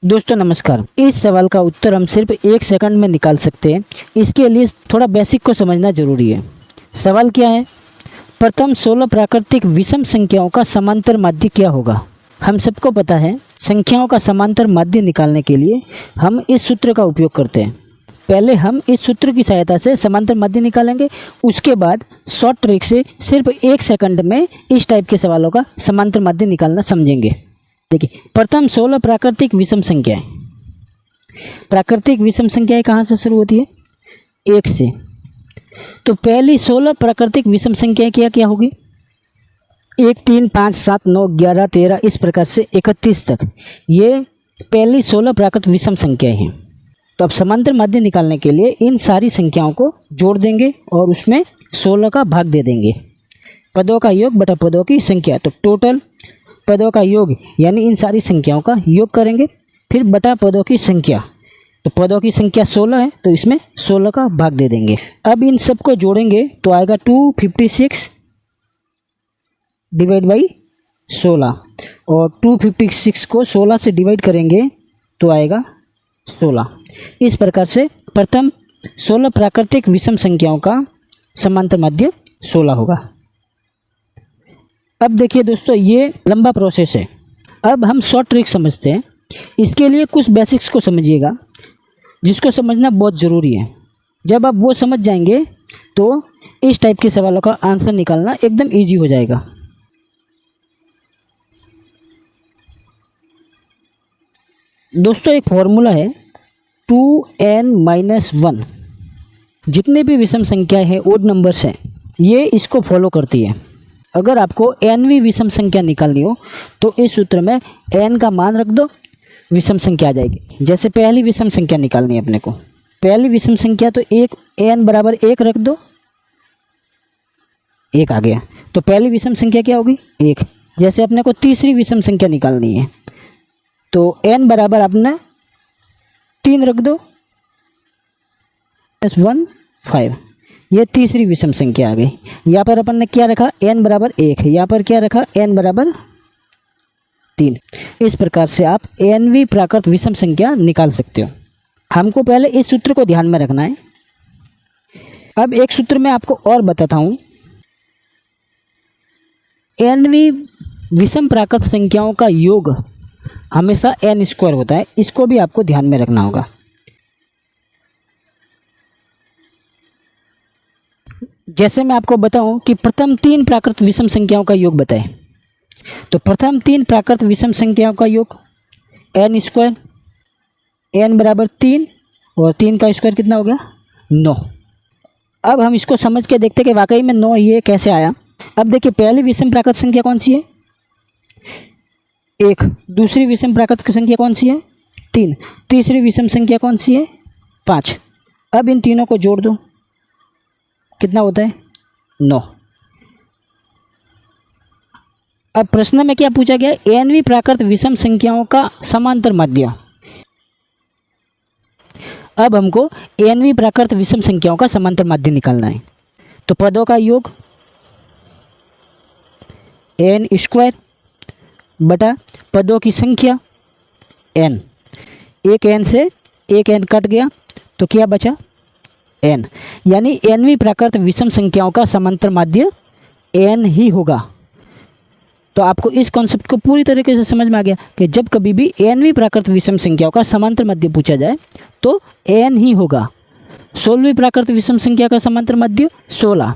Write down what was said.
दोस्तों नमस्कार। इस सवाल का उत्तर हम सिर्फ 1 सेकंड में निकाल सकते हैं। इसके लिए थोड़ा बेसिक को समझना जरूरी है। सवाल क्या है? प्रथम 16 प्राकृतिक विषम संख्याओं का समांतर माध्य क्या होगा? हम सबको पता है संख्याओं का समांतर माध्य निकालने के लिए हम इस सूत्र का उपयोग करते हैं। पहले हम इस सूत्र की सहायता से समांतर माध्य निकालेंगे, उसके बाद शॉर्ट ट्रिक से सिर्फ 1 सेकंड में इस टाइप के सवालों का समांतर माध्य निकालना समझेंगे। देखिए, प्रथम 16 प्राकृतिक विषम संख्याएं। प्राकृतिक विषम संख्याएं कहाँ से शुरू होती है? 1 से। तो पहली 16 प्राकृतिक विषम संख्याएं क्या क्या होगी? 1, 3, 5, 7, 9, 11, 13 इस प्रकार से 31 तक। ये पहली 16 प्राकृतिक विषम संख्याएं हैं। तो अब समांतर माध्य निकालने के लिए इन सारी संख्याओं को जोड़ देंगे और उसमें 16 का भाग दे देंगे। पदों का योग बटा पदों की संख्या, तो टोटल पदों का योग यानी इन सारी संख्याओं का योग करेंगे, फिर बटा पदों की संख्या। तो पदों की संख्या 16 है, तो इसमें 16 का भाग दे देंगे। अब इन सब को जोड़ेंगे तो आएगा 256 डिवाइड बाई 16, और 256 को 16 से डिवाइड करेंगे तो आएगा 16। इस प्रकार से प्रथम 16 प्राकृतिक विषम संख्याओं का समांतर माध्य 16 होगा। अब देखिए दोस्तों, ये लंबा प्रोसेस है। अब हम शॉर्ट ट्रिक समझते हैं। इसके लिए कुछ बेसिक्स को समझिएगा, जिसको समझना बहुत ज़रूरी है। जब आप वो समझ जाएंगे तो इस टाइप के सवालों का आंसर निकालना एकदम इजी हो जाएगा। दोस्तों, एक फॉर्मूला है 2n-1। जितने भी विषम संख्याएं हैं, ओड नंबर्स हैं, ये इसको फॉलो करती है। अगर आपको nवीं विषम संख्या निकालनी हो तो इस सूत्र में n का मान रख दो, विषम संख्या आ जाएगी। जैसे पहली विषम संख्या निकालनी है अपने को, पहली विषम संख्या तो n बराबर 1 रख दो, 1 आ गया। तो पहली विषम संख्या क्या होगी? 1। जैसे अपने को तीसरी विषम संख्या निकालनी है तो n बराबर अपने 3 रख दो, 1 5। ये तीसरी विषम संख्या आ गई। यहाँ पर अपन ने क्या रखा? n बराबर 1। यहाँ पर क्या रखा? n बराबर 3। इस प्रकार से आप nवीं प्राकृत विषम संख्या निकाल सकते हो। हमको पहले इस सूत्र को ध्यान में रखना है। अब एक सूत्र मैं आपको और बताता हूँ। nवीं विषम प्राकृत संख्याओं का योग हमेशा n² होता है। इसको भी आपको ध्यान में रखना होगा। जैसे मैं आपको बताऊं कि प्रथम 3 प्राकृत विषम संख्याओं का योग बताएं, तो प्रथम 3 प्राकृत विषम संख्याओं का योग n², n बराबर 3, और 3 का स्क्वायर कितना हो गया? 9। अब हम इसको समझ के देखते कि वाकई में 9 ये कैसे आया। अब देखिए, पहली विषम प्राकृत संख्या कौन सी है? 1। दूसरी विषम प्राकृत संख्या कौन सी है? 3। तीसरी विषम संख्या कौन सी है? 5। अब इन तीनों को जोड़ दो, कितना होता है? 9। अब प्रश्न में क्या पूछा गया? nवीं प्राकृत विषम संख्याओं का समांतर माध्य। अब हमको nवीं प्राकृत विषम संख्याओं का समांतर माध्य निकालना है। तो पदों का योग n² बटा पदों की संख्या n। एक n से एक n कट गया तो क्या बचा? n। यानी nवीं प्राकृत विषम संख्याओं का समांतर माध्य n ही होगा। तो आपको इस कॉन्सेप्ट को पूरी तरीके से समझ में आ गया कि जब कभी भी nवीं प्राकृत विषम संख्याओं का समांतर माध्य पूछा जाए तो n ही होगा। 16वीं प्राकृत विषम संख्या का समांतर माध्य 16।